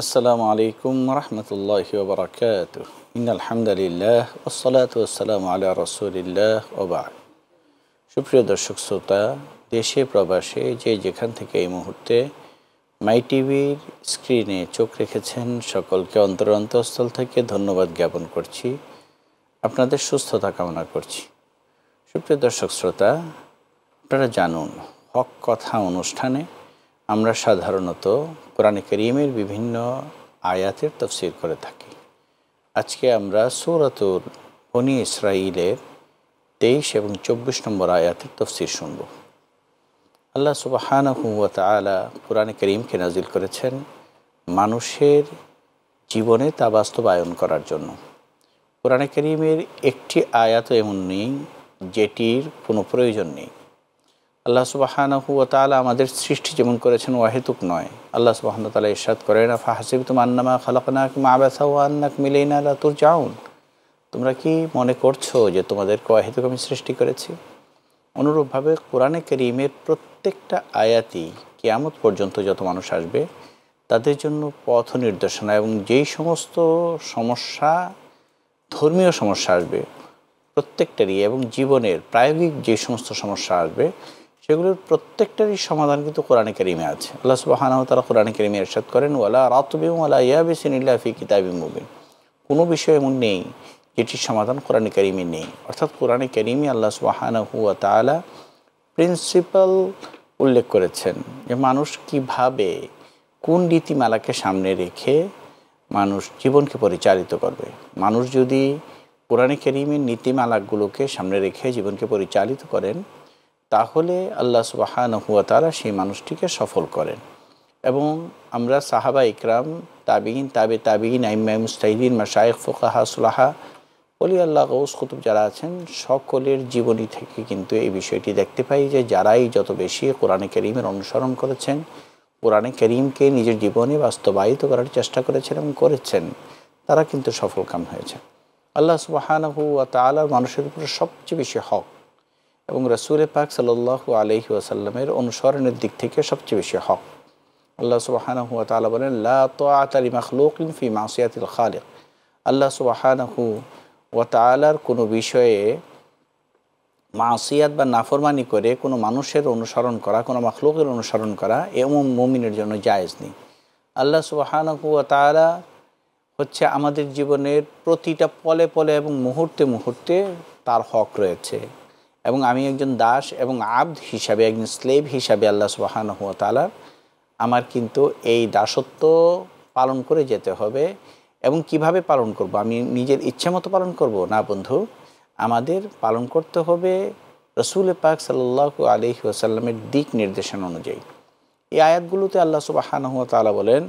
আসসালামু আলাইকুম রহমতুল্লাহি ওয়া বারাকাতুহু ইন্নাল হামদুলিল্লাহ ওয়াসসালাতু ওয়াসসালামু আলা রাসূলিল্লাহ ওয়া বা'দ। সুপ্রিয় দর্শক শ্রোতা, দেশে প্রবাসে যে যেখান থেকে এই মুহূর্তে মাই টিভির স্ক্রিনে চোখ রেখেছেন সকলকে অন্তরস্থল থেকে ধন্যবাদ জ্ঞাপন করছি, আপনাদের সুস্থতা কামনা করছি। সুপ্রিয় দর্শক শ্রোতা, আপনারা জানুন, হক কথা অনুষ্ঠানে আমরা সাধারণত কোরআনে কারীমের বিভিন্ন আয়াতের তাফসীর করে থাকি। আজকে আমরা সূরাতুল বনী ইসরাঈলের 23 এবং 24 নম্বর আয়াতের তাফসীর শুনব। আল্লাহ সুবহানাহু ওয়া তাআলা কোরআনে কারীমকে নাজিল করেছেন মানুষের জীবনে তা বাস্তবায়ন করার জন্য। কোরআনে কারীমের একটি আয়াতও এমন নেই যেটির কোনো প্রয়োজন নেই। আল্লাহ সুবহানাহু ওয়া তাআলা আমাদের সৃষ্টি যেমন করেছেন ওয়াহেতুক নয়। আল্লাহ সুবহানাহু ওয়া তাআলা ইরশাদ করেন, আফাহাসিবতুম আন্নামা খালাকনাকুম আবাসা ওয়া আন্নাকুম ইলাইনা লা তুরজাউন। তোমরা কি মনে করছো যে তোমাদেরকে অহেতুক আমি সৃষ্টি করেছি? অনুরূপভাবে কোরআনে কারীমের প্রত্যেকটা আয়াতই কিয়ামত পর্যন্ত যত মানুষ আসবে তাদের জন্য পথ নির্দেশনা, এবং যেই সমস্ত সমস্যা, ধর্মীয় সমস্যা আসবে প্রত্যেকটারই, এবং জীবনের প্রায়োগিক যে সমস্ত সমস্যা আসবে সেগুলোর প্রত্যেকটারই সমাধান কিন্তু কোরআনে কারীমে আছে। আল্লাহ সুবহানাহু ওয়া তাআলা কোরআনে কারীমে ইরশাদ করেন, ওয়ালা রাতবিন ওয়ালা ইয়াবিসিন ইল্লা ফি কিতাবিম মুবিন। কোনো বিষয় এমন নেই যেটির সমাধান কোরআনে কারীমে নেই। অর্থাৎ কোরআনে কারীমে আল্লাহ সুবহানাহু ওয়া তাআলা প্রিন্সিপাল উল্লেখ করেছেন যে মানুষ কিভাবে, কোন নীতিমালাকে সামনে রেখে মানুষ জীবনকে পরিচালিত করবে। মানুষ যদি কোরআনে কারীমের নীতিমালাগুলোকে সামনে রেখে জীবনকে পরিচালিত করেন তাহলে আল্লাহ সুবহানাহু ওয়া তাআলা সেই মানুষটিকে সফল করেন। এবং আমরা সাহাবা ইকরাম, তাবিঈন, তাবিঈন, আইম্মায়ে মুজতাহিদিন, মাশায়েখ, ফুকাহা, সুলাহা, ওলি আল্লাহ, গৌস, কুতুব যারা আছেন সকলের জীবনী থেকে কিন্তু এই বিষয়টি দেখতে পাই যে যারাই যত বেশি কোরআনে কারীমের অনুসরণ করেছেন, কোরআনে কারীমকে নিজের জীবনে বাস্তবায়িত করার চেষ্টা করেছেন এবং করেছেন, তারা কিন্তু সফলকাম হয়েছে। আল্লাহ সুবহানাহু ওয়া তাআলা মানুষের উপরে সবচেয়ে বেশি হক এবং রাসূল পাক সাল্লাল্লাহু আলাইহি ওয়াসাল্লামের অনুসরণের দিক থেকে সবচেয়ে বেশি হক। আল্লাহ সুবহানাহু ওয়া তাআলা বলেন, লা তাআতা লিমাখলুকিন ফি মাসিয়াতিল খালিক। আল্লাহ সুবহানাহু ওয়া তাআলার কোনো বিষয়ে মাসিয়াত বা নাফরমানি করে কোনো মানুষের অনুসরণ করা, কোনো মাখলুকের অনুসরণ করা এমন মুমিনের জন্য জায়েজ নেই। আল্লাহ সুবহানাহু ওয়া তাআলা হচ্ছে আমাদের জীবনের প্রতিটা পলে পলে এবং মুহূর্তে মুহূর্তে তার হক রয়েছে, এবং আমি একজন দাস এবং আবদ হিসাবে, একজন স্লেভ হিসাবে আল্লাহ সুবহানাহু ওয়া তাআলা আমার কিন্তু এই দাসত্ব পালন করে যেতে হবে। এবং কিভাবে পালন করব? আমি নিজের ইচ্ছে মতো পালন করব না বন্ধু, আমাদের পালন করতে হবে রাসূল পাক সাল্লাল্লাহু আলাইহি ওয়াসাল্লামের দিক নির্দেশনা অনুযায়ী। এই আয়াতগুলোতে আল্লাহ সুবহানাহু ওয়া তাআলা বলেন,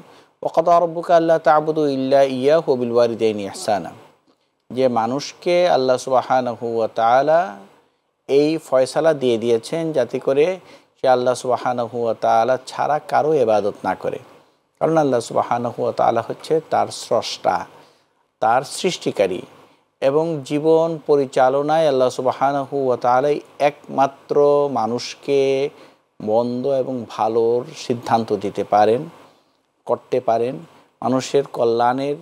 ওয়াকাদা রাব্বুকা আল্লা তা'বুদু ইল্লা ইয়্যাহু ওয়া বিল ওয়ালিদাইনি ইহসানা। যে মানুষকে আল্লাহ সুবহানাহু ওয়া তাআলা এই ফয়সালা দিয়ে দিয়েছেন যাতে করে সে আল্লাহ সুবহানাহু ওয়া তাআলা ছাড়া কারো ইবাদত না করে। কারণ আল্লাহ সুবহানাহু ওয়া তাআলা হচ্ছে তার স্রষ্টা, তার সৃষ্টিকারী, এবং জীবন পরিচালনায় আল্লাহ সুবহানাহু ওয়া তাআলাই একমাত্র মানুষকে মন্দ এবং ভালোর সিদ্ধান্ত দিতে পারেন, করতে পারেন। মানুষের কল্যাণের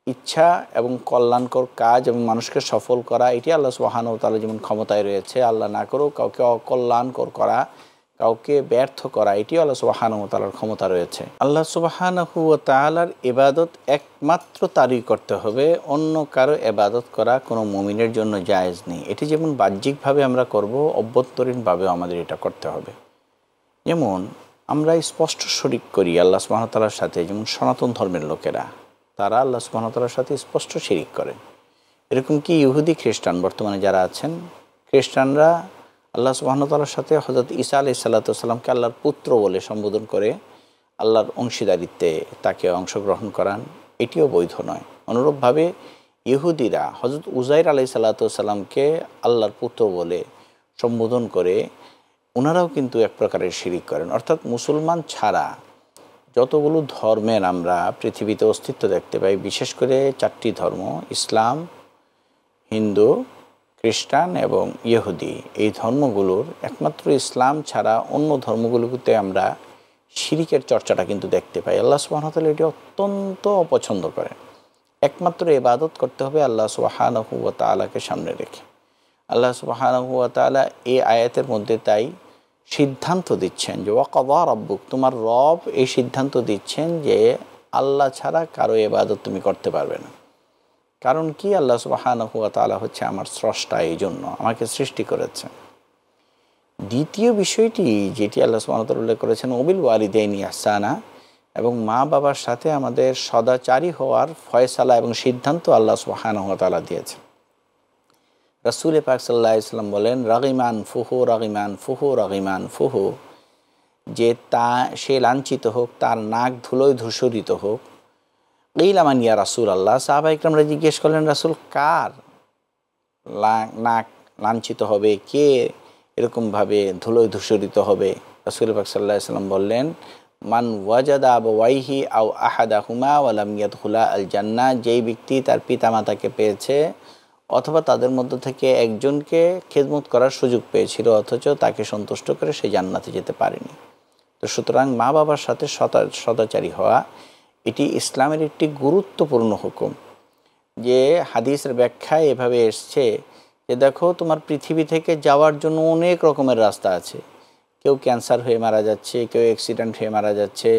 ইচ্ছা এবং কল্যাণকর কাজ এবং মানুষকে সফল করা, এটি আল্লাহ সুবহানাহু ওয়া তাআলা যেমন ক্ষমতায় রয়েছে। আল্লাহ না করেও কাউকে অকল্যাণকর করা, কাউকে ব্যর্থ করা, এটিও আল্লাহ সুবহানাহু ওয়া তাআলার ক্ষমতা রয়েছে। আল্লাহ সুবহানাহু ওয়া তাআলার ইবাদত একমাত্র তারই করতে হবে, অন্য কারো ইবাদত করা কোনো মুমিনের জন্য জায়েজ নেই। এটি যেমন বাহ্যিকভাবে আমরা করব, অভ্যন্তরীণভাবেও আমাদের এটা করতে হবে। যেমন আমরা স্পষ্ট শরিক করি আল্লাহ সুবহানাহু ওয়া তাআলার সাথে, যেমন সনাতন ধর্মের লোকেরা, তারা আল্লাহ সুবহানাহু ওয়া তাআলার সাথে স্পষ্ট শিরিক করে। এরকম কি ইহুদি খ্রিস্টান বর্তমানে যারা আছেন, খ্রিস্টানরা আল্লাহ সুবহানাহু ওয়া তাআলার সাথে হযরত ঈসা আলাইহিস সালাতু ওয়াস সালামকে আল্লাহর পুত্র বলে সম্বোধন করে আল্লাহর অংশীদারিত্বে তাকে অংশগ্রহণ করান, এটিও বৈধ নয়। অনুরূপভাবে ইহুদিরা হযরত উযাইর আলাইহিস সালাতু ওয়াস সালামকে আল্লাহর পুত্র বলে সম্বোধন করে, ওনারাও কিন্তু এক প্রকারের শিরিক করেন। অর্থাৎ মুসলমান ছাড়া যতগুলো ধর্মের আমরা পৃথিবীতে অস্তিত্ব দেখতে পাই, বিশেষ করে 4টি ধর্ম, ইসলাম, হিন্দু, খ্রিস্টান এবং ইহুদি, এই ধর্মগুলোর একমাত্র ইসলাম ছাড়া অন্য ধর্মগুলোতে আমরা শিরিকের চর্চাটা কিন্তু দেখতে পাই। আল্লাহ সুবহানাহু ওয়া তাআলা এটি অত্যন্ত অপছন্দ করেন। একমাত্র ইবাদত করতে হবে আল্লাহ সুবহানাহু ওয়া তাআলাকে সামনে রেখে। আল্লাহ সুবহানাহু ওয়া তাআলা এই আয়াতের মধ্যে তাই সিদ্ধান্ত দিচ্ছেন যে ওয়াকাযা রাব্বুক, তোমার রব এই সিদ্ধান্ত দিচ্ছেন যে আল্লাহ ছাড়া কারো ইবাদত তুমি করতে পারবে না। কারণ কি? আল্লাহ সুবহানাহু ওয়া তাআলা হচ্ছে আমার স্রষ্টা, এই জন্য আমাকে সৃষ্টি করেছেন। দ্বিতীয় বিষয়টি যেটি আল্লাহ সুবহানাহু ওয়া তাআলা উল্লেখ করেছেন, ওবিল ওয়ালিদাইনি ইহসানা, এবং মা বাবার সাথে আমাদের সদাচারী হওয়ার ফয়সালা এবং সিদ্ধান্ত আল্লাহ সুবহানাহু ওয়া তাআলা দিয়েছেন। রাসূল পাক সাল্লাল্লাহু আলাইহি ওয়াসাল্লাম বলেন, রাগিমান ফুহু রাগিমান ফুহু রাগিমান ফুহু, যে সে লাঞ্ছিত হোক, তার নাক ধুলোয় ধূসরিত হোক। কিলামান ইয়া রাসূলাল্লাহ, সাহাবা ইকরামরা জিজ্ঞেস করলেন, রাসূল কার নাক লাঞ্ছিত হবে, কে এরকমভাবে ধুলোয় ধূসরিত হবে? রাসূল পাক সাল্লাল্লাহু আলাইহি ওয়াসাল্লাম বললেন, মান ওয়াজাদা আবাওয়াইহি আও আহাদাহুমা ওয়া লাম ইয়াদখুলা আল জান্নাহ, যেই ব্যক্তি তার পিতামাতাকে পেয়েছে অথবা তাদের মধ্য থেকে একজনকে খেদমত করার সুযোগ পেয়েছিল অথচ তাকে সন্তুষ্ট করে সে জান্নাতে যেতে পারেনি। তো সুতরাং মা বাবার সাথে সদাচারী হওয়া এটি ইসলামের একটি গুরুত্বপূর্ণ হুকুম। যে হাদিসের ব্যাখ্যায় এভাবে এসছে যে দেখো, তোমার পৃথিবী থেকে যাওয়ার জন্য অনেক রকমের রাস্তা আছে। কেউ ক্যান্সার হয়ে মারা যাচ্ছে, কেউ অ্যাক্সিডেন্ট হয়ে মারা যাচ্ছে,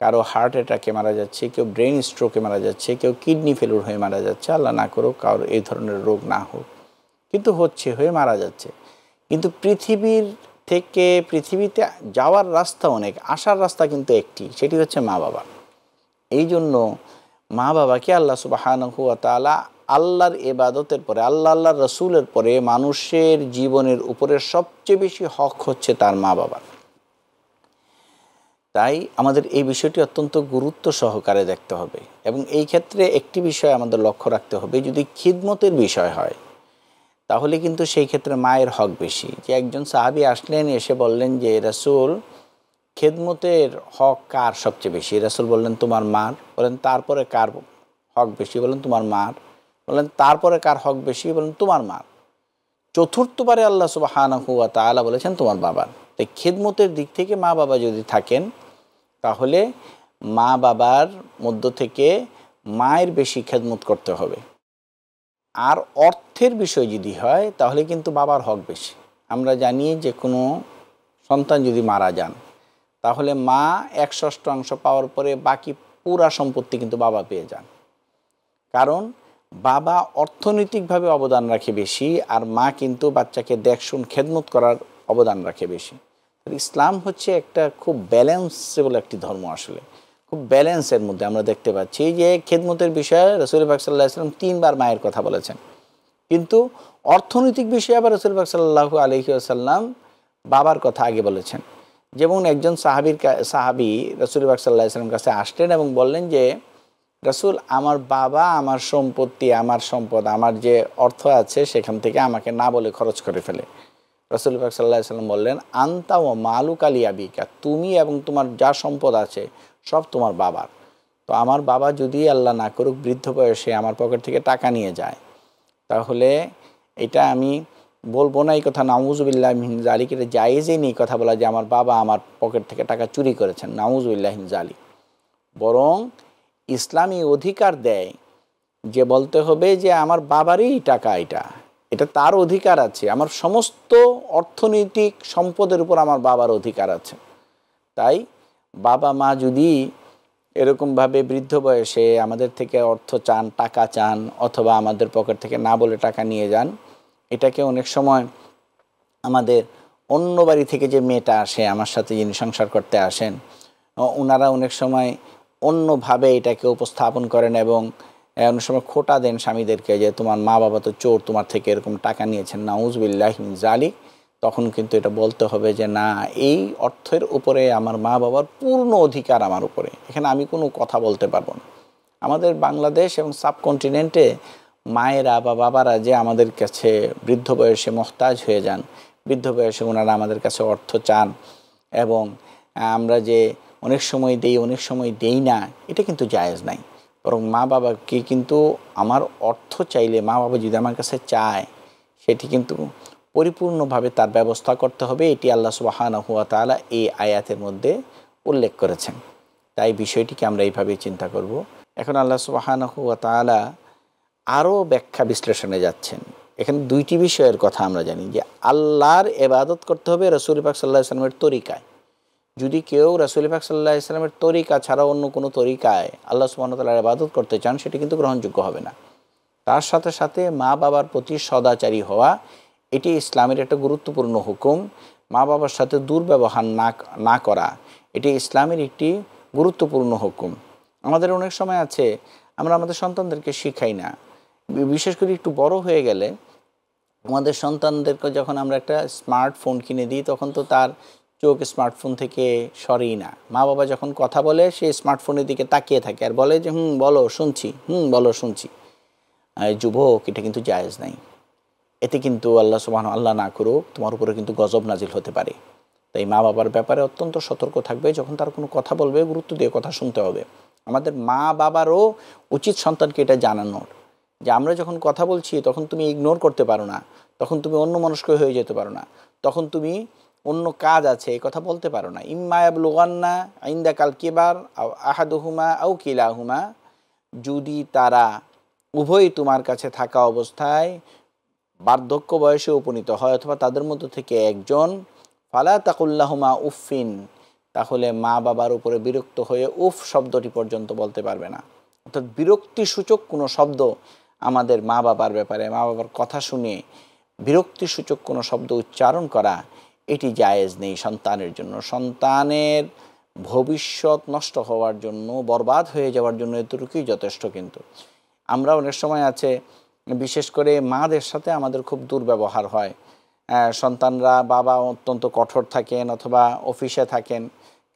কারো হার্ট অ্যাটাকে মারা যাচ্ছে, কেউ ব্রেন স্ট্রোকে মারা যাচ্ছে, কেউ কিডনি ফেলুর হয়ে মারা যাচ্ছে। আল্লাহ না করুক কারোর এই ধরনের রোগ না হোক, কিন্তু হয়ে মারা যাচ্ছে। কিন্তু পৃথিবীতে যাওয়ার রাস্তা অনেক, আসার রাস্তা কিন্তু একটি, সেটি হচ্ছে মা বাবা। এই জন্য মা বাবাকে আল্লাহ সুবহানাহু ওয়া তাআলা আল্লাহর ইবাদতের পরে, আল্লাহর রসুলের পরে মানুষের জীবনের উপরে সবচেয়ে বেশি হক হচ্ছে তার মা বাবার। তাই আমাদের এই বিষয়টি অত্যন্ত গুরুত্ব সহকারে দেখতে হবে। এবং এই ক্ষেত্রে একটি বিষয় আমাদের লক্ষ্য রাখতে হবে, যদি খিদমতের বিষয় হয় তাহলে কিন্তু সেই ক্ষেত্রে মায়ের হক বেশি। যে একজন সাহাবী আসলেন, এসে বললেন যে রাসূল, খেদমতের হক কার সবচেয়ে বেশি? রাসূল বললেন তোমার মার। বলেন তারপরে কার হক বেশি? বলেন তোমার মার। বললেন তারপরে কার হক বেশি? বলেন তোমার মার। চতুর্থবারে আল্লাহ সুবহানাহু ওয়া তাআলা বলেছেন তোমার বাবার। তাই খেদমতের দিক থেকে মা বাবা যদি থাকেন তাহলে মা বাবার মধ্য থেকে মায়ের বেশি খেদমত করতে হবে। আর অর্থের বিষয় যদি হয় তাহলে কিন্তু বাবার হক বেশি। আমরা জানি যে কোনো সন্তান যদি মারা যান তাহলে মা 1/6 পাওয়ার পরে বাকি পুরা সম্পত্তি কিন্তু বাবা পেয়ে যান। কারণ বাবা অর্থনৈতিকভাবে অবদান রাখে বেশি, আর মা কিন্তু বাচ্চাকে দেখশুন খেদমত করার অবদান রাখে বেশি। ইসলাম হচ্ছে একটা খুব ব্যালেন্সেবল একটি ধর্ম। আসলে খুব ব্যালেন্সের মধ্যে আমরা দেখতে পাচ্ছি যে খেদমতের বিষয়ে রাসূল পাক সাল্লাল্লাহু আলাইহি ওয়াসাল্লাম 3 বার মায়ের কথা বলেছেন, কিন্তু অর্থনৈতিক বিষয়ে আবার রাসূল পাক সাল্লাল্লাহু আলাইহি ওয়াসাল্লাম বাবার কথা আগে বলেছেন। যেমন একজন সাহাবী রাসূল পাক সাল্লাল্লাহু আলাইহি ওয়াসাল্লাম কাছে আসলেন এবং বললেন যে রাসূল, আমার বাবা আমার সম্পত্তি, আমার সম্পদ, আমার যে অর্থ আছে সেখান থেকে আমাকে না বলে খরচ করে ফেলে। রাসূল পাক সাল্লাল্লাহু আলাইহি ওয়াসাল্লাম বললেন, আনতা ওয়া মালুকা লিআবিকা, তুমি এবং তোমার যা সম্পদ আছে সব তোমার বাবার। তো আমার বাবা যদি আল্লাহ না করুক বৃদ্ধ বয়সে আমার পকেট থেকে টাকা নিয়ে যায়, তাহলে এটা আমি বলবো না এই কথা নাউযুবিল্লাহি মিন যালিক, এটা জায়েজই নেই কথা বলা যে আমার বাবা আমার পকেট থেকে টাকা চুরি করেছেন, নাউযুবিল্লাহি মিন যালিক। বরং ইসলামী অধিকার দেয় যে বলতে হবে যে আমার বাবারই টাকা, এটা তার অধিকার আছে, আমার সমস্ত অর্থনৈতিক সম্পদের উপর আমার বাবার অধিকার আছে। তাই বাবা মা যদি এরকমভাবে বৃদ্ধ বয়সে আমাদের থেকে অর্থ চান, টাকা চান, অথবা আমাদের পকেট থেকে না বলে টাকা নিয়ে যান, এটাকে অনেক সময় আমাদের অন্য বাড়ি থেকে যে মেয়েটা আসে আমার সাথে, যিনি সংসার করতে আসেন, ওনারা অনেক সময় অন্যভাবে এটাকে উপস্থাপন করেন এবং অনেক সময় খোটা দেন স্বামীদেরকে যে তোমার মা বাবা তো চোর, তোমার থেকে এরকম টাকা নিয়েছেন, নাউযুবিল্লাহি মিন যালিক। তখন কিন্তু এটা বলতে হবে যে না, এই অর্থের উপরে আমার মা বাবার পূর্ণ অধিকার আমার উপরে, এখানে আমি কোনো কথা বলতে পারবো না। আমাদের বাংলাদেশ এবং সাবকন্টিনেন্টে মায়েরা বা বাবারা যে আমাদের কাছে বৃদ্ধ বয়সে মহতাজ হয়ে যান, বৃদ্ধ বয়সে ওনারা আমাদের কাছে অর্থ চান এবং আমরা যে অনেক সময় দেই অনেক সময় দেই না, এটা কিন্তু জায়েজ নাই। বরং মা বাবাকে কিন্তু আমার অর্থ চাইলে, মা বাবা যদি আমার কাছে চায়, সেটি কিন্তু পরিপূর্ণভাবে তার ব্যবস্থা করতে হবে। এটি আল্লাহ সুবহানাহু ওয়া তাআলা এই আয়াতের মধ্যে উল্লেখ করেছেন। তাই বিষয়টিকে আমরা এইভাবেই চিন্তা করব। এখন আল্লাহ সুবহানাহু ওয়া তাআলা আরও ব্যাখ্যা বিশ্লেষণে যাচ্ছেন। এখানে দুইটি বিষয়ের কথা আমরা জানি যে আল্লাহর ইবাদত করতে হবে রাসূল পাক সাল্লাল্লাহু আলাইহি ওয়াসাল্লামের তরিকায়। যদি কেউ রাসূল পাক সাল্লাল্লাহু আলাইহি ওয়াসাল্লামের তরিকা ছাড়া অন্য কোনো তরিকায় আল্লাহ সুবহানাহু ওয়া তাআলার ইবাদত করতে চান, সেটি কিন্তু গ্রহণযোগ্য হবে না। তার সাথে সাথে মা বাবার প্রতি সদাচারী হওয়া, এটি ইসলামের একটা গুরুত্বপূর্ণ হুকুম। মা বাবার সাথে দুর্ব্যবহার না করা, এটি ইসলামের একটি গুরুত্বপূর্ণ হুকুম। আমাদের অনেক সময় আছে আমরা আমাদের সন্তানদেরকে শিখাই না। বিশেষ করে একটু বড় হয়ে গেলে আমাদের সন্তানদেরকে যখন আমরা একটা স্মার্টফোন কিনে দিই, তখন তো তার চোখ স্মার্টফোন থেকে সরেই না। মা বাবা যখন কথা বলে সে স্মার্টফোনের দিকে তাকিয়ে থাকে আর বলে যে বলো শুনছি, বলো শুনছি। যুবক, এটা কিন্তু জায়েজ নাই। এতে কিন্তু আল্লাহ না করুক, তোমার উপরে কিন্তু গজব নাজিল হতে পারে। তাই মা বাবার ব্যাপারে অত্যন্ত সতর্ক থাকবে। যখন তার কোনো কথা বলবে, গুরুত্ব দিয়ে কথা শুনতে হবে। আমাদের মা বাবারও উচিত সন্তানকে এটা জানানোর যে আমরা যখন কথা বলছি তখন তুমি ইগনোর করতে পারো না, তখন তুমি অন্যমনস্ক হয়ে যেতে পারো না, তখন তুমি অন্য কাজ আছে এই কথা বলতে পারো না। ইম্মা ইয়াবলুগান্না ইনদাকাল কিবার আও আহাদুহুমা আও কিলাহুমা, যদি তারা উভয়ই তোমার কাছে থাকা অবস্থায় বার্ধক্য বয়সে উপনীত হয় অথবা তাদের মধ্য থেকে একজন, ফালা তাকুল্লাহুমা উফিন, তাহলে মা বাবার উপরে বিরক্ত হয়ে উফ শব্দটি পর্যন্ত বলতে পারবে না। অর্থাৎ বিরক্তিসূচক কোনো শব্দ আমাদের মা বাবার ব্যাপারে, মা বাবার কথা শুনে বিরক্তিসূচক কোনো শব্দ উচ্চারণ করা, এটি জায়েজ নেই সন্তানের জন্য। সন্তানের ভবিষ্যৎ নষ্ট হওয়ার জন্য, বরবাদ হয়ে যাওয়ার জন্য এতটুকুই যথেষ্ট। কিন্তু আমরা অনেক সময় আছে, বিশেষ করে মাদের সাথে আমাদের খুব দুর্ব্যবহার হয়। সন্তানরা, বাবা অত্যন্ত কঠোর থাকেন অথবা অফিসে থাকেন,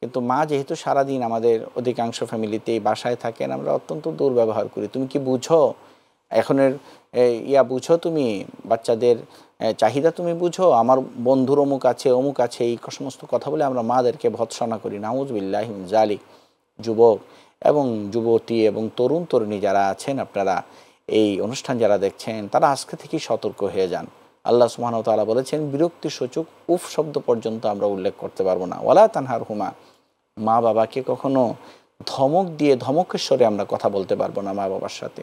কিন্তু মা যেহেতু সারাদিন আমাদের অধিকাংশ ফ্যামিলিতেই বাসায় থাকেন, আমরা অত্যন্ত দুর্ব্যবহার করি। তুমি কি বুঝো এখনের বুঝো, তুমি বাচ্চাদের চাহিদা তুমি বুঝো, আমার বন্ধুর অমুক আছে, এই সমস্ত কথা বলে আমরা মাদেরকে ভৎসনা করি। নাউযুবিল্লাহি মিন যালিক। যুবক এবং যুবতী এবং তরুণ তরুণী যারা আছেন, আপনারা এই অনুষ্ঠান যারা দেখছেন, তারা আজকে থেকেই সতর্ক হয়ে যান। আল্লাহ সুবহানাহু ওয়া তাআলা বলেছেন, বিরক্তিসূচক উফ শব্দ পর্যন্ত আমরা উল্লেখ করতে পারবো না। ওয়ালা তানহারহুমা, মা বাবাকে কখনো ধমক দিয়ে ধমকেশ্বরে আমরা কথা বলতে পারবো না মা বাবার সাথে।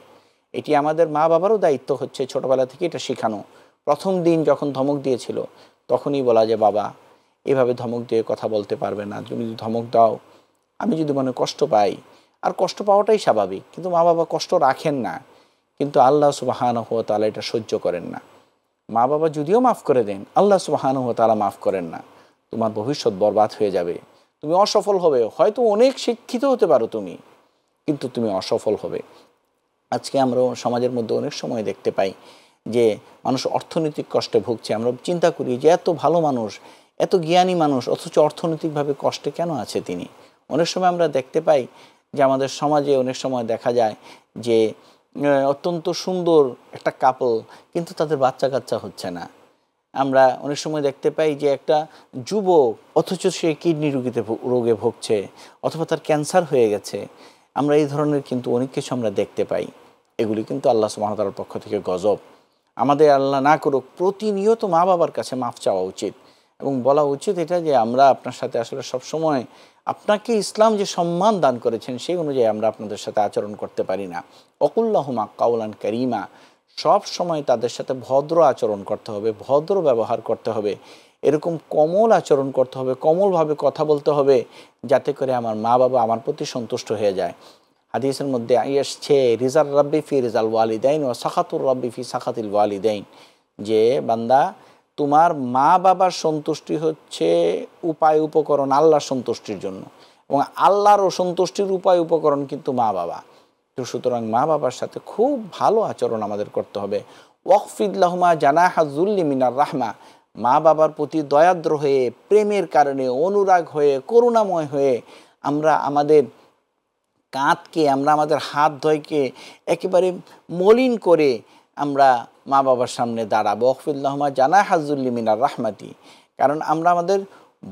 এটি আমাদের মা বাবারও দায়িত্ব হচ্ছে ছোটোবেলা থেকে এটা শেখানো। প্রথম দিন যখন ধমক দিয়েছিল তখনই বলা যে বাবা এভাবে ধমক দিয়ে কথা বলতে পারবে না, তুমি যদি ধমক দাও আমি যদি মনে কষ্ট পাই, আর কষ্ট পাওয়াটাই স্বাভাবিক, কিন্তু মা বাবা কষ্ট রাখেন না। কিন্তু আল্লাহ সুবহানাহু ওয়া তাআলা এটা সহ্য করেন না। মা বাবা যদিও মাফ করে দেন, আল্লাহ সুবহানাহু ওয়া তাআলা মাফ করেন না। তোমার ভবিষ্যৎ বরবাদ হয়ে যাবে, তুমি অসফল হবে। হয়তো অনেক শিক্ষিত হতে পারো তুমি, কিন্তু তুমি অসফল হবে। আজকে আমরা সমাজের মধ্যে অনেক সময় দেখতে পাই যে মানুষ অর্থনৈতিক কষ্টে ভুগছে। আমরা চিন্তা করি যে এত ভালো মানুষ, এত জ্ঞানী মানুষ, অথচ অর্থনৈতিকভাবে কষ্টে কেন আছে তিনি। অনেক সময় আমরা দেখতে পাই যে আমাদের সমাজে অনেক সময় দেখা যায় যে অত্যন্ত সুন্দর একটা কাপল, কিন্তু তাদের বাচ্চা কাচ্চা হচ্ছে না। আমরা অনেক সময় দেখতে পাই যে একটা যুবক, অথচ সে কিডনি রোগে ভুগছে অথবা তার ক্যান্সার হয়ে গেছে। আমরা এই ধরনের কিন্তু অনেক কিছু আমরা দেখতে পাই। এগুলি কিন্তু আল্লাহ সুবহানাহু ওয়া তাআলার পক্ষ থেকে গজব। আমাদের আল্লাহ না করুক প্রতিনিয়ত মা বাবার কাছে মাফ চাওয়া উচিত এবং বলা উচিত এটা যে আমরা আপনার সাথে আসলে সবসময় আপনাকে ইসলাম যে সম্মান দান করেছেন সেই অনুযায়ী আমরা আপনাদের সাথে আচরণ করতে পারি না। ওয়াকুল্লাহুমা কাওলান কারীমা, সব সময় তাদের সাথে ভদ্র আচরণ করতে হবে, ভদ্র ব্যবহার করতে হবে, এরকম কোমল আচরণ করতে হবে, কোমলভাবে কথা বলতে হবে, যাতে করে আমার মা বাবা আমার প্রতি সন্তুষ্ট হয়ে যায়। হাদিসের মধ্যে এসছে রিজাল রাব্বি ফি রিজাল ওয়ালিদাইন ও সাখাতুর রাব্বি ফি সাখাতিল ওয়ালিদাইন, যে বান্দা তোমার মা বাবার সন্তুষ্টি হচ্ছে উপায় উপকরণ আল্লাহর সন্তুষ্টির জন্য, এবং আল্লাহর সন্তুষ্টির উপায় উপকরণ কিন্তু মা বাবা। তো সুতরাং মা বাবার সাথে খুব ভালো আচরণ আমাদের করতে হবে। ওয়াকফিদ লাহুমা জানাহা যুল্লি মিনার রাহমা, মা বাবার প্রতি দয়াদ্র হয়ে, প্রেমের কারণে, অনুরাগ হয়ে, করুণাময় হয়ে আমরা আমাদের কাঁধকে, আমরা আমাদের হাত ধয়কে একেবারে মলিন করে আমরা মা বাবার সামনে দাঁড়াবো। ওয়াকফিদ লাহুমা জানাহা যুল্লি মিনার রাহমাতি, কারণ আমরা আমাদের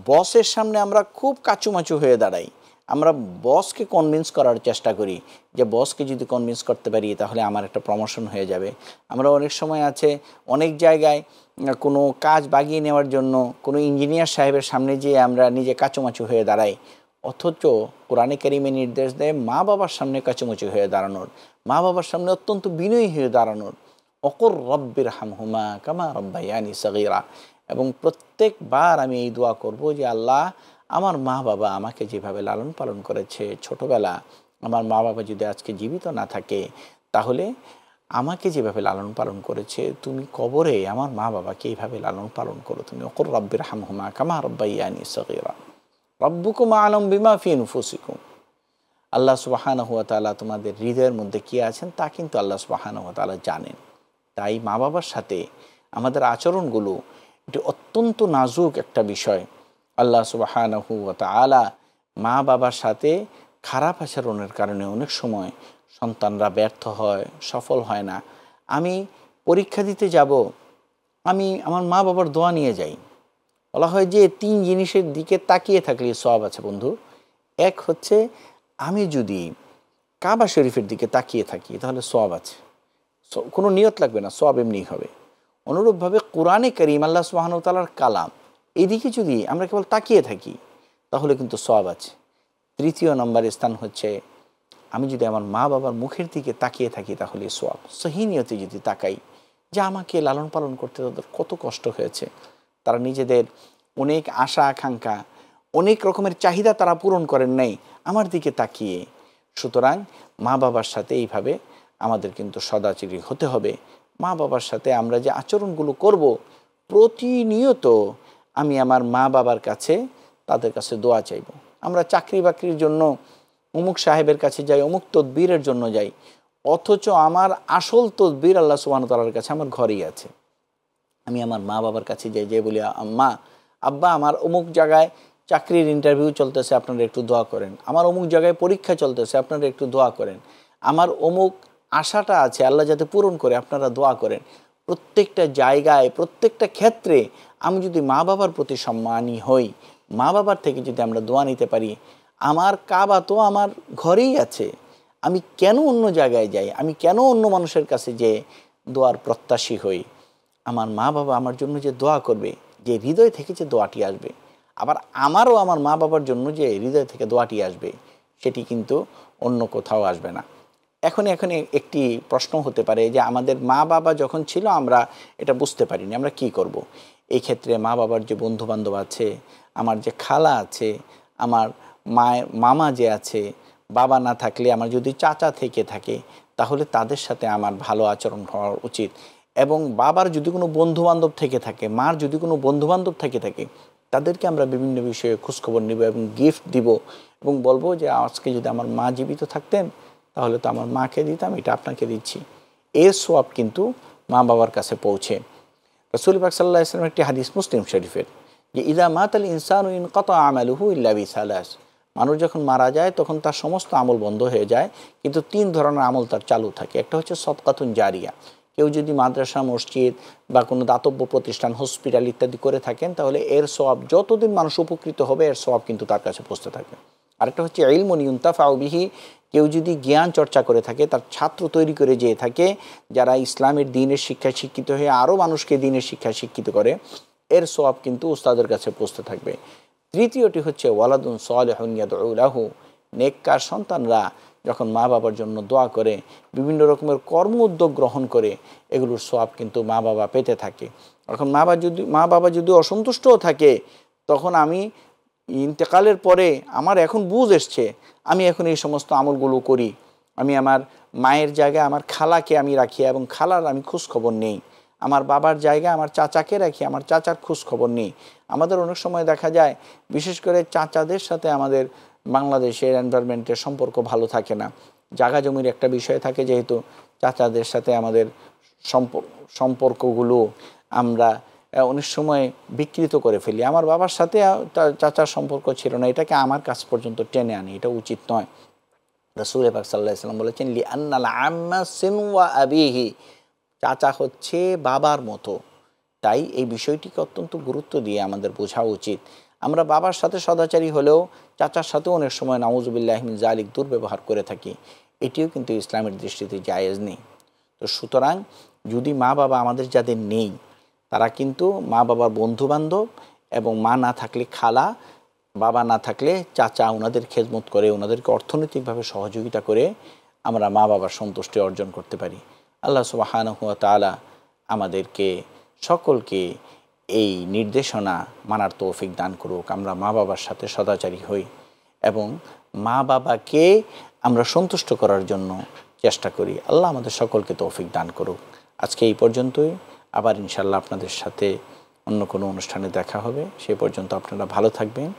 বসের সামনে আমরা খুব কাচুমাচু হয়ে দাঁড়াই। আমরা বসকে কনভিন্স করার চেষ্টা করি যে বসকে যদি কনভিন্স করতে পারি তাহলে আমার একটা প্রমোশন হয়ে যাবে। আমরা অনেক সময় আছে অনেক জায়গায় কোনো কাজ বাগিয়ে নেওয়ার জন্য কোনো ইঞ্জিনিয়ার সাহেবের সামনে যেয়ে আমরা নিজে কাচুমাচু হয়ে দাঁড়াই। অথচ কোরআনে কারিমে নির্দেশ দেয় মা বাবার সামনে কাচুমুচু হয়ে দাঁড়ানোর, মা বাবার সামনে অত্যন্ত বিনয়ী হয়ে দাঁড়ানোর। অকুর রব্বির হামহুমা কামা রব্বায়ানি সগীরা। এবং প্রত্যেকবার আমি এই দোয়া করব যে আল্লাহ, আমার মা বাবা আমাকে যেভাবে লালন পালন করেছে ছোটবেলা, আমার মা বাবা যদি আজকে জীবিত না থাকে, তাহলে আমাকে যেভাবে লালন পালন করেছে তুমি কবরে আমার মা বাবাকে এইভাবে লালন পালন করো তুমি। অকুর রব্বির হামহুমা কামা রব্বায়ানি সগীরা রব্বুকুম আলম বিমা ফি নুফুসিকুম। আল্লাহ সুবহানাহু ওয়া তাআলা তোমাদের হৃদয়ের মধ্যে কী আছেন তা কিন্তু আল্লাহ সুবহানাহু ওয়া তাআলা জানেন। তাই মা বাবার সাথে আমাদের আচরণগুলো এটি অত্যন্ত নাজুক একটা বিষয়। আল্লাহ সুবহানাহু ওয়া তাআলা মা বাবার সাথে খারাপ আচরণের কারণে অনেক সময় সন্তানরা ব্যর্থ হয়, সফল হয় না। আমি পরীক্ষা দিতে যাব, আমি আমার মা বাবার দোয়া নিয়ে যাই। বলা হয় যে 3 জিনিসের দিকে তাকিয়ে থাকলে সওয়াব আছে বন্ধু। এক হচ্ছে, আমি যদি কাবা শরীফের দিকে তাকিয়ে থাকি তাহলে সওয়াব আছে, কোনো নিয়ত লাগবে না, সওয়াব এমনিই হবে। অনুরূপভাবে কোরআনে কারীম আল্লাহ সুবহানাহু ওয়া তাআলার কালাম, এদিকে যদি আমরা কেবল তাকিয়ে থাকি তাহলে কিন্তু সওয়াব আছে। তৃতীয় নম্বরের স্থান হচ্ছে, আমি যদি আমার মা বাবার মুখের দিকে তাকিয়ে থাকি তাহলে সওয়াব। সহি নিয়তে যদি তাকাই যে আমাকে লালন পালন করতে তাদের কত কষ্ট হয়েছে, তারা নিজেদের অনেক আশা আকাঙ্ক্ষা, অনেক রকমের চাহিদা তারা পূরণ করেন নাই আমার দিকে তাকিয়ে। সুতরাং মা বাবার সাথে এইভাবে আমাদের কিন্তু সদাচরী হতে হবে। মা বাবার সাথে আমরা যে আচরণগুলো করব, প্রতিনিয়ত আমি আমার মা বাবার কাছে, তাদের কাছে দোয়া চাইব। আমরা চাকরি বাকরির জন্য অমুক সাহেবের কাছে যাই, অমুক তদবিরের জন্য যাই, অথচ আমার আসল তদবির আল্লাহ সুবহানাহু ওয়া তাআলার কাছে আমার ঘরেই আছে। আমি আমার মা বাবার কাছে যাই, যে বলি আম্মা আব্বা আমার অমুক জায়গায় চাকরির ইন্টারভিউ চলতেছে, আপনারা একটু দোয়া করেন। আমার অমুক জায়গায় পরীক্ষা চলতেছে, আপনারা একটু দোয়া করেন। আমার অমুক আশাটা আছে, আল্লাহ যাতে পূরণ করে, আপনারা দোয়া করেন। প্রত্যেকটা জায়গায়, প্রত্যেকটা ক্ষেত্রে আমি যদি মা বাবার প্রতি সম্মানী হই, মা বাবার থেকে যদি আমরা দোয়া নিতে পারি, আমার কাবা তো আমার ঘরেই আছে, আমি কেন অন্য জায়গায় যাই, আমি কেন অন্য মানুষের কাছে যে দোয়ার প্রত্যাশী হই। আমার মা বাবা আমার জন্য যে দোয়া করবে, যে হৃদয় থেকে যে দোয়াটি আসবে, আবার আমারও আমার মা বাবার জন্য যে হৃদয় থেকে দোয়াটি আসবে, সেটি কিন্তু অন্য কোথাও আসবে না। এখন একটি প্রশ্ন হতে পারে যে আমাদের মা বাবা যখন ছিল আমরা এটা বুঝতে পারিনি, আমরা কি করব। এই ক্ষেত্রে মা বাবার যে বন্ধুবান্ধব আছে, আমার যে খালা আছে, আমার মায়ের মামা যে আছে, বাবা না থাকলে আমার যদি চাচা থেকে থাকে, তাহলে তাদের সাথে আমার ভালো আচরণ হওয়া উচিত। এবং বাবার যদি কোনো বন্ধুবান্ধব থেকে থাকে, মার যদি কোনো বন্ধুবান্ধব থেকে থাকে, তাদেরকে আমরা বিভিন্ন বিষয়ে খোঁজখবর নিব এবং গিফট দিব এবং বলবো যে আজকে যদি আমার মা জীবিত থাকতেন তাহলে তো আমার মাকে দিতাম, এটা আপনাকে দিচ্ছি। এর সওয়াব কিন্তু মা বাবার কাছে পৌঁছে। রাসূল পাক সাল্লাল্লাহু আলাইহি ওয়াসাল্লাম একটি হাদিস মুসলিম শরীফের, যে ইযা মাতাল ইনসানু ইনকাতা আমালুহু ইল্লা বিসালাস। মানুষ যখন মারা যায় তখন তার সমস্ত আমল বন্ধ হয়ে যায়, কিন্তু 3 ধরনের আমল তার চালু থাকে। একটা হচ্ছে সদকাতুন জারিয়া। কেউ যদি মাদ্রাসা, মসজিদ বা কোনো দাতব্য প্রতিষ্ঠান, হসপিটাল ইত্যাদি করে থাকেন, তাহলে এর সওয়াব যতদিন মানুষ উপকৃত হবে এর সওয়াব কিন্তু তার কাছে পৌঁছতে থাকবে। আরেকটা হচ্ছে ইলমুন ইউনতাফাউ বিহি। কেউ যদি জ্ঞান চর্চা করে থাকে, তার ছাত্র তৈরি করে যেয়ে থাকে, যারা ইসলামের দ্বীনের শিক্ষায় শিক্ষিত হয়ে আরও মানুষকে দ্বীনের শিক্ষায় শিক্ষিত করে, এর সওয়াব কিন্তু উস্তাদের কাছে পৌঁছতে থাকবে। তৃতীয়টি হচ্ছে ওয়ালাদুন সালিহুন ইয়াদউ লাহু। নেককার সন্তানরা যখন মা বাবার জন্য দোয়া করে, বিভিন্ন রকমের কর্ম উদ্যোগ গ্রহণ করে, এগুলোর সওয়াব কিন্তু মা বাবা পেতে থাকে। এখন মা বাবা যদি অসন্তুষ্টও থাকে, তখন আমি ইন্তেকালের পরে আমার এখন বুঝ এসছে, আমি এখন এই সমস্ত আমলগুলো করি। আমি আমার মায়ের জায়গায় আমার খালাকে আমি রাখি এবং খালার আমি খোঁজখবর নেই। আমার বাবার জায়গায় আমার চাচাকে রাখি, আমার চাচার খোঁজখবর নেই। আমাদের অনেক সময় দেখা যায়, বিশেষ করে চাচাদের সাথে আমাদের বাংলাদেশের এনভায়রনমেন্টের সম্পর্ক ভালো থাকে না। জায়গা জমির একটা বিষয় থাকে, যেহেতু চাচাদের সাথে আমাদের সম্পর্কগুলো আমরা অনেক সময় বিকৃত করে ফেলি। আমার বাবার সাথে চাচার সম্পর্ক ছিল না, এটাকে আমার কাছ পর্যন্ত টেনে আনি, এটা উচিত নয়। রাসূল পাক সাল্লাল্লাহু আলাইহি ওয়াসাল্লাম বলেছেন, লিআন্নাল আম্মা সিনওয়া আবিহি। চাচা হচ্ছে বাবার মতো। তাই এই বিষয়টিকে অত্যন্ত গুরুত্ব দিয়ে আমাদের বোঝা উচিত। আমরা বাবার সাথে সদাচারী হলেও চাচার সাথেও অনেক সময় নাউযুবিল্লাহি মিন যালিক দুর্ব্যবহার করে থাকি। এটিও কিন্তু ইসলামের দৃষ্টিতে জায়েজ নেই। তো সুতরাং যদি মা বাবা আমাদের যাদের নেই, তারা কিন্তু মা বাবার বন্ধুবান্ধব এবং মা না থাকলে খালা, বাবা না থাকলে চাচা ওনাদের খেদমত করে, ওনাদেরকে অর্থনৈতিকভাবে সহযোগিতা করে আমরা মা বাবার সন্তুষ্টি অর্জন করতে পারি। আল্লাহ সুবহানাহু ওয়া তাআলা আমাদেরকে সকলকে এই নির্দেশনা মানার তৌফিক দান করুক। আমরা মা বাবার সাথে সদাচারী হই এবং মা বাবাকে আমরা সন্তুষ্ট করার জন্য চেষ্টা করি। আল্লাহ আমাদের সকলকে তৌফিক দান করুক। আজকে এই পর্যন্তই। আবার ইনশাআল্লাহ আপনাদের সাথে অন্য কোনো অনুষ্ঠানে দেখা হবে। সেই পর্যন্ত আপনারা ভালো থাকবেন,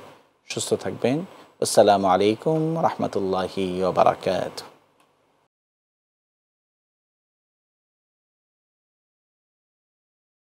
সুস্থ থাকবেন। আসসালামু আলাইকুম রহমতুল্লাহি ওয়া বারাকাতুহু।